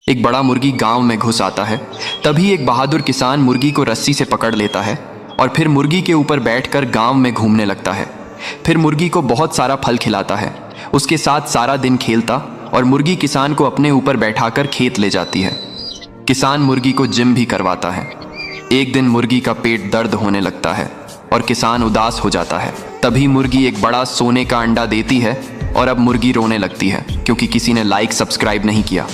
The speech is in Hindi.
एक बड़ा मुर्गी गांव में घुस आता है। तभी एक बहादुर किसान मुर्गी को रस्सी से पकड़ लेता है और फिर मुर्गी के ऊपर बैठकर गांव में घूमने लगता है। फिर मुर्गी को बहुत सारा फल खिलाता है, उसके साथ सारा दिन खेलता और मुर्गी किसान को अपने ऊपर बैठाकर खेत ले जाती है। किसान मुर्गी को जिम भी करवाता है। एक दिन मुर्गी का पेट दर्द होने लगता है और किसान उदास हो जाता है। तभी मुर्गी एक बड़ा सोने का अंडा देती है और अब मुर्गी रोने लगती है क्योंकि किसी ने लाइक सब्सक्राइब नहीं किया।